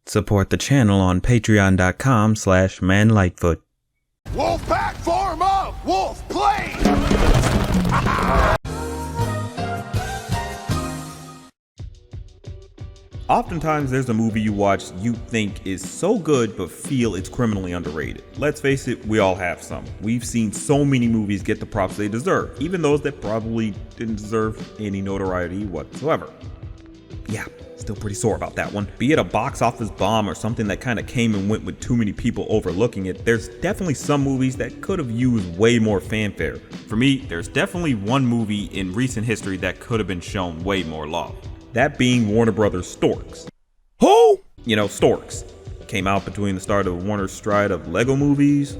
Support the channel on patreon.com/manlightfoot. Wolfpack form up! Wolf play! Oftentimes there's a movie you watch you think is so good but feel it's criminally underrated. Let's face it, we all have some. We've seen so many movies get the props they deserve, even those that probably didn't deserve any notoriety whatsoever. Yeah, still pretty sore about that one. Be it a box office bomb or something that kind of came and went with too many people overlooking it, there's definitely some movies that could have used way more fanfare. For me, there's definitely one movie in recent history that could have been shown way more love. That being Warner Brothers' Storks. Who? You know, Storks. Came out between the start of Warner's stride of Lego movies.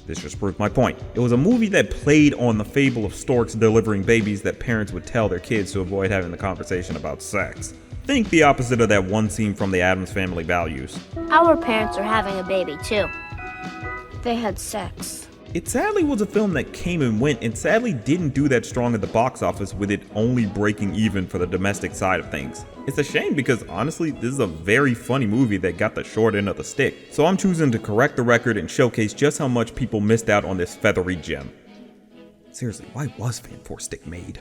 This just proved my point. It was a movie that played on the fable of storks delivering babies that parents would tell their kids to avoid having the conversation about sex. Think the opposite of that one scene from the Addams Family Values. Our parents are having a baby too. They had sex. It sadly was a film that came and went and sadly didn't do that strong at the box office, with it only breaking even for the domestic side of things. It's a shame because honestly, this is a very funny movie that got the short end of the stick. So I'm choosing to correct the record and showcase just how much people missed out on this feathery gem. Seriously, why was Fan 4 Stick made?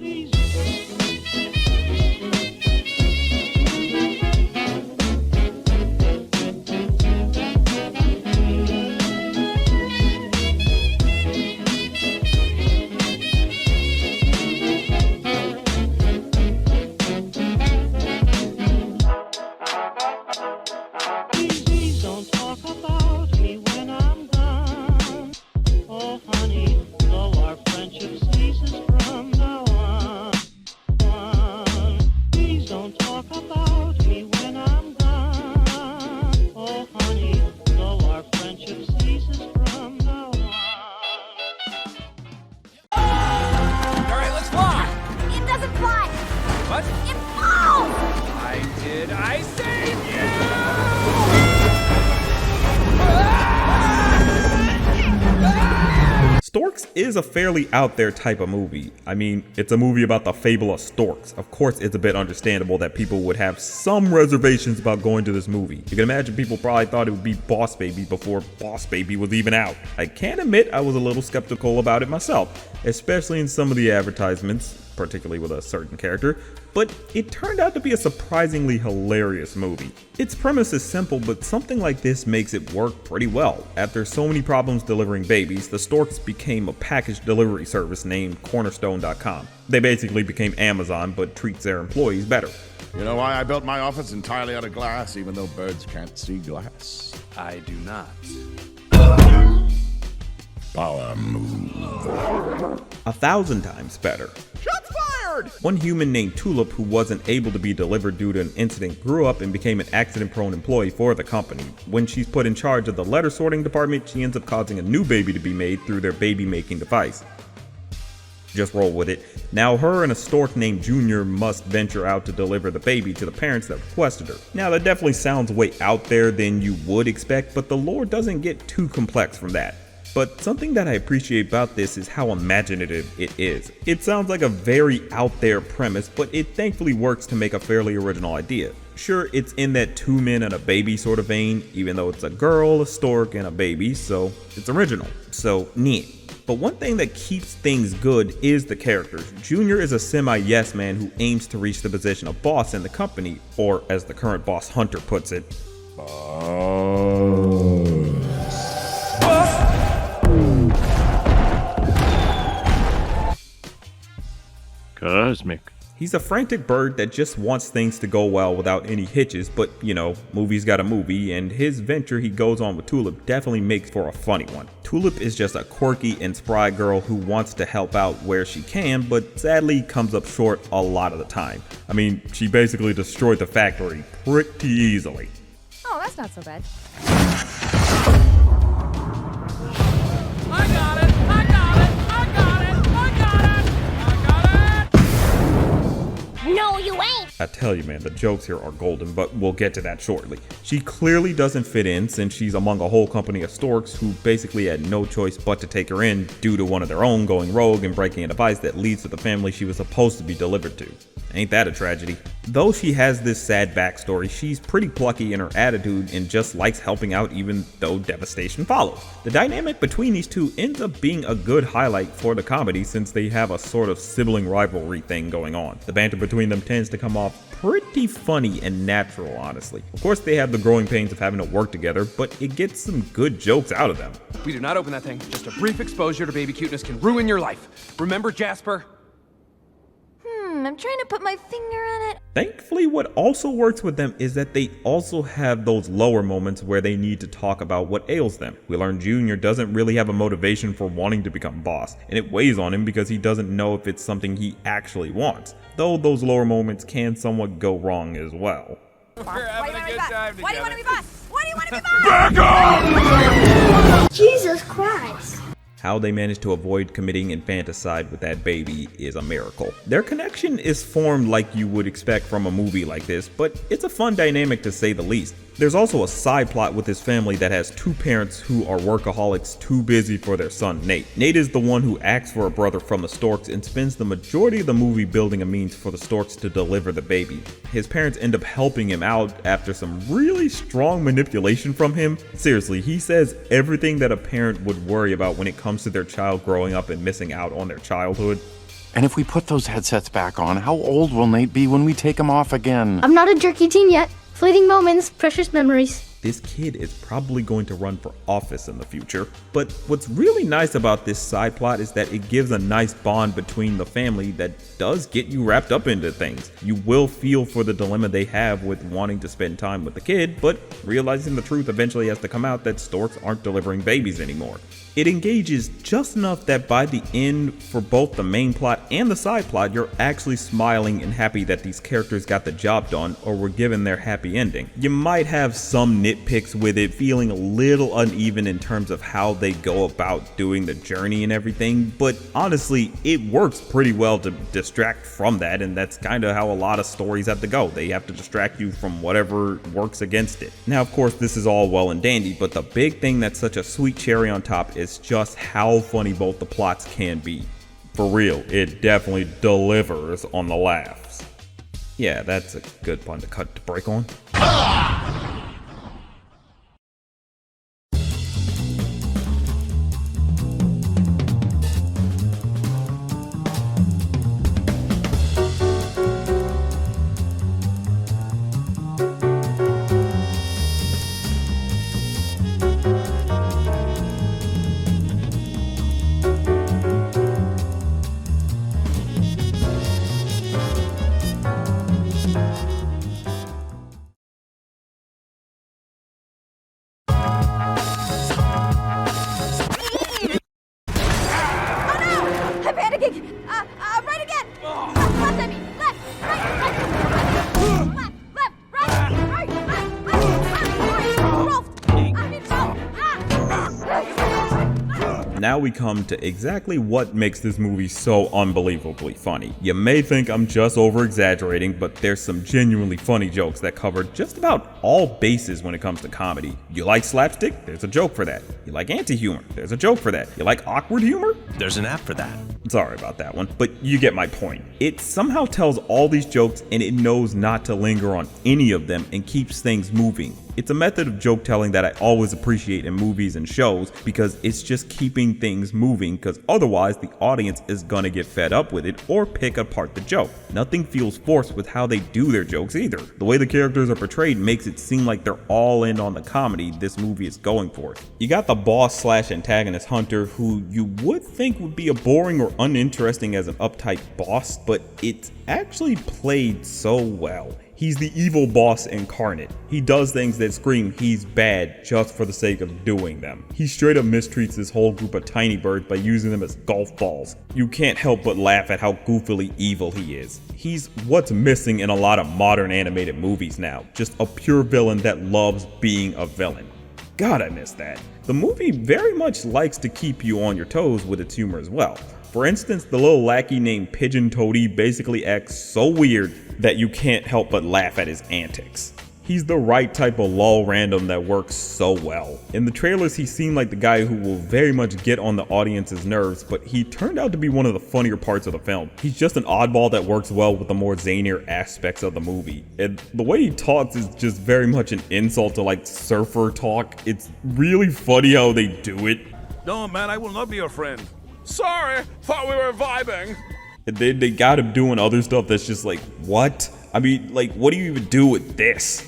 Storks is a fairly out there type of movie. I mean, it's a movie about the fable of storks. Of course, it's a bit understandable that people would have some reservations about going to this movie. You can imagine people probably thought it would be Boss Baby before Boss Baby was even out. I can admit I was a little skeptical about it myself, especially in some of the advertisements, particularly with a certain character, but it turned out to be a surprisingly hilarious movie. Its premise is simple, but something like this makes it work pretty well. After so many problems delivering babies, the Storks became a package delivery service named Cornerstone.com. They basically became Amazon, but treats their employees better. You know why I built my office entirely out of glass, even though birds can't see glass? I do not. Power move. 1,000 times better. Shots fired! One human named Tulip, who wasn't able to be delivered due to an incident, grew up and became an accident-prone employee for the company. When she's put in charge of the letter sorting department, she ends up causing a new baby to be made through their baby-making device. Just roll with it. Now her and a stork named Junior must venture out to deliver the baby to the parents that requested her. Now that definitely sounds way out there than you would expect, but the lore doesn't get too complex from that. But something that I appreciate about this is how imaginative it is. It sounds like a very out there premise, but it thankfully works to make a fairly original idea. Sure, it's in that 2 men and a baby sort of vein, even though it's a girl, a stork, and a baby, so it's original. So neat. But one thing that keeps things good is the characters. Junior is a semi-yes man who aims to reach the position of boss in the company, or as the current boss Hunter puts it, Cosmic. He's a frantic bird that just wants things to go well without any hitches, but you know, movie's got a movie, and his venture he goes on with Tulip definitely makes for a funny one. Tulip is just a quirky and spry girl who wants to help out where she can, but sadly comes up short a lot of the time. I mean, she basically destroyed the factory pretty easily. Oh, that's not so bad. I got it! I got it! I got it! I got it! I got it! No, you ain't! I tell you, man, the jokes here are golden, but we'll get to that shortly. She clearly doesn't fit in since she's among a whole company of Storks who basically had no choice but to take her in due to one of their own going rogue and breaking a device that leads to the family she was supposed to be delivered to. Ain't that a tragedy? Though she has this sad backstory, she's pretty plucky in her attitude and just likes helping out even though devastation follows. The dynamic between these two ends up being a good highlight for the comedy since they have a sort of sibling rivalry thing going on. The banter between them tends to come off pretty funny and natural, honestly. Of course, they have the growing pains of having to work together, but it gets some good jokes out of them. We do not open that thing. Just a brief exposure to baby cuteness can ruin your life. Remember, Jasper? I'm trying to put my finger on it. Thankfully, what also works with them is that they also have those lower moments where they need to talk about what ails them. We learn Junior doesn't really have a motivation for wanting to become boss, and it weighs on him because he doesn't know if it's something he actually wants, though those lower moments can somewhat go wrong as well. We're having a good time together. Why do you want to be boss? Why do you want to be boss? Jesus Christ. How they manage to avoid committing infanticide with that baby is a miracle. Their connection is formed like you would expect from a movie like this, but it's a fun dynamic to say the least. There's also a side plot with this family that has two parents who are workaholics too busy for their son Nate. Nate is the one who asks for a brother from the Storks and spends the majority of the movie building a means for the Storks to deliver the baby. His parents end up helping him out after some really strong manipulation from him. Seriously, he says everything that a parent would worry about when it comes to their child growing up and missing out on their childhood. And if we put those headsets back on, how old will Nate be when we take him off again? I'm not a jerky teen yet. Fleeting moments, precious memories. This kid is probably going to run for office in the future. But what's really nice about this side plot is that it gives a nice bond between the family that does get you wrapped up into things. You will feel for the dilemma they have with wanting to spend time with the kid, but realizing the truth eventually has to come out that Storks aren't delivering babies anymore. It engages just enough that by the end, for both the main plot and the side plot, you're actually smiling and happy that these characters got the job done or were given their happy ending. You might have some nitpicks with it, feeling a little uneven in terms of how they go about doing the journey and everything, but honestly, it works pretty well to distract from that, and that's kind of how a lot of stories have to go. They have to distract you from whatever works against it. Now, of course, this is all well and dandy, but the big thing that's such a sweet cherry on top is just how funny both the plots can be. For real, it definitely delivers on the laughs. Yeah, that's a good one to cut to break on. I'm panicking. Right again. Left, I mean. Left, right, left, right, Rolf. I mean, Now we come to exactly what makes this movie so unbelievably funny. You may think I'm just over exaggerating, but there's some genuinely funny jokes that cover just about all bases when it comes to comedy. You like slapstick? There's a joke for that. You like anti-humor? There's a joke for that. You like awkward humor? There's an app for that. Sorry about that one, but you get my point. It somehow tells all these jokes and it knows not to linger on any of them and keeps things moving. It's a method of joke telling that I always appreciate in movies and shows because it's just keeping things moving, because otherwise the audience is gonna get fed up with it or pick apart the joke. Nothing feels forced with how they do their jokes either. The way the characters are portrayed makes it seem like they're all in on the comedy this movie is going for. You got the boss / antagonist Hunter, who you would think would be a boring or uninteresting as an uptight boss, but it's actually played so well. He's the evil boss incarnate. He does things that scream he's bad just for the sake of doing them. He straight up mistreats this whole group of tiny birds by using them as golf balls. You can't help but laugh at how goofily evil he is. He's what's missing in a lot of modern animated movies now, just a pure villain that loves being a villain. God, I miss that. The movie very much likes to keep you on your toes with its humor as well. For instance, the little lackey named Pigeon Toady basically acts so weird that you can't help but laugh at his antics. He's the right type of lol random that works so well. In the trailers, he seemed like the guy who will very much get on the audience's nerves, but he turned out to be one of the funnier parts of the film. He's just an oddball that works well with the more zanier aspects of the movie. And the way he talks is just very much an insult to like surfer talk. It's really funny how they do it. No, man, I will not be your friend. Sorry, thought we were vibing. And then they got him doing other stuff that's just like, what? I mean, like, what do you even do with this?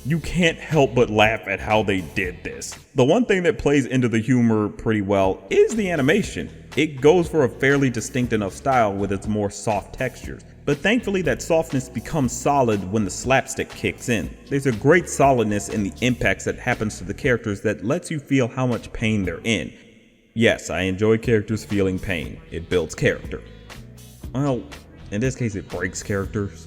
You can't help but laugh at how they did this. The one thing that plays into the humor pretty well is the animation. It goes for a fairly distinct enough style with its more soft textures. But thankfully that softness becomes solid when the slapstick kicks in. There's a great solidness in the impacts that happens to the characters that lets you feel how much pain they're in. Yes, I enjoy characters feeling pain. It builds character. Well, in this case it breaks characters.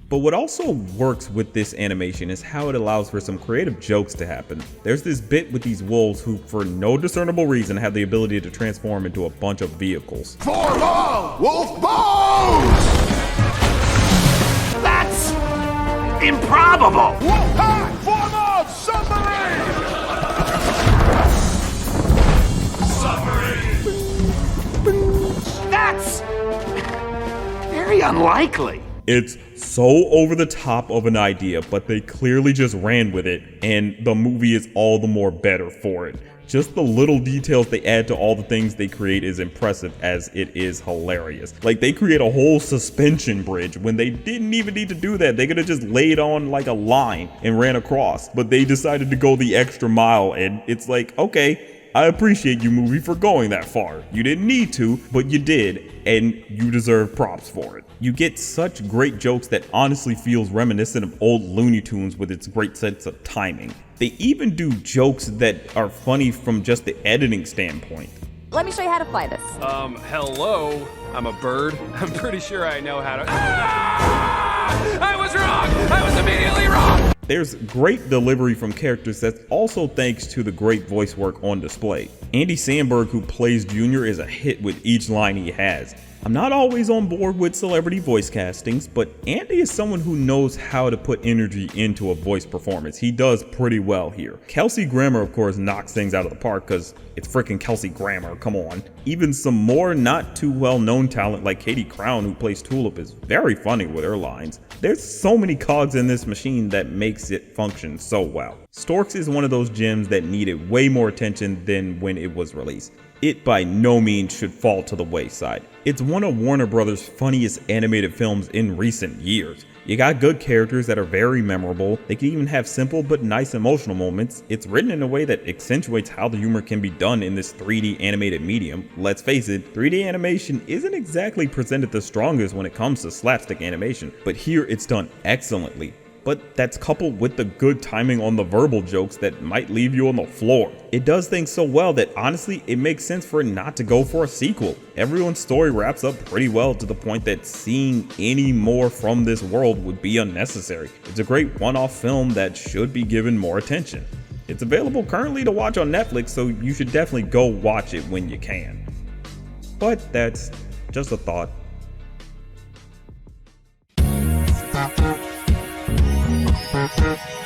But what also works with this animation is how it allows for some creative jokes to happen. There's this bit with these wolves who, for no discernible reason, have the ability to transform into a bunch of vehicles. Form all wolf bones! That's improbable! Wolf pack, form all submarine! That's very unlikely. It's so over the top of an idea, but they clearly just ran with it, and the movie is all the more better for it. Just the little details they add to all the things they create is impressive, as it is hilarious. Like, they create a whole suspension bridge when they didn't even need to do that. They could have just laid on like a line and ran across, but they decided to go the extra mile, and it's like, okay, I appreciate you, movie, for going that far. You didn't need to, but you did, and you deserve props for it. You get such great jokes that honestly feels reminiscent of old Looney Tunes with its great sense of timing. They even do jokes that are funny from just the editing standpoint. Let me show you how to fly this. Hello? I'm a bird. I'm pretty sure I know how to... Ah! I was wrong! I was immediately wrong! There's great delivery from characters that's also thanks to the great voice work on display. Andy Samberg, who plays Junior, is a hit with each line he has. I'm not always on board with celebrity voice castings, but Andy is someone who knows how to put energy into a voice performance. He does pretty well here. Kelsey Grammer, of course, knocks things out of the park because it's freaking Kelsey Grammer, come on. Even some more not too well-known talent like Katie Crown, who plays Tulip, is very funny with her lines. There's so many cogs in this machine that makes it function so well. Storks is one of those gems that needed way more attention than when it was released. It by no means should fall to the wayside. It's one of Warner Brothers' funniest animated films in recent years. You got good characters that are very memorable. They can even have simple but nice emotional moments. It's written in a way that accentuates how the humor can be done in this 3D animated medium. Let's face it, 3D animation isn't exactly presented the strongest when it comes to slapstick animation, but here it's done excellently. But that's coupled with the good timing on the verbal jokes that might leave you on the floor. It does things so well that honestly it makes sense for it not to go for a sequel. Everyone's story wraps up pretty well to the point that seeing any more from this world would be unnecessary. It's a great one-off film that should be given more attention. It's available currently to watch on Netflix, so you should definitely go watch it when you can. But that's just a thought. Thank you.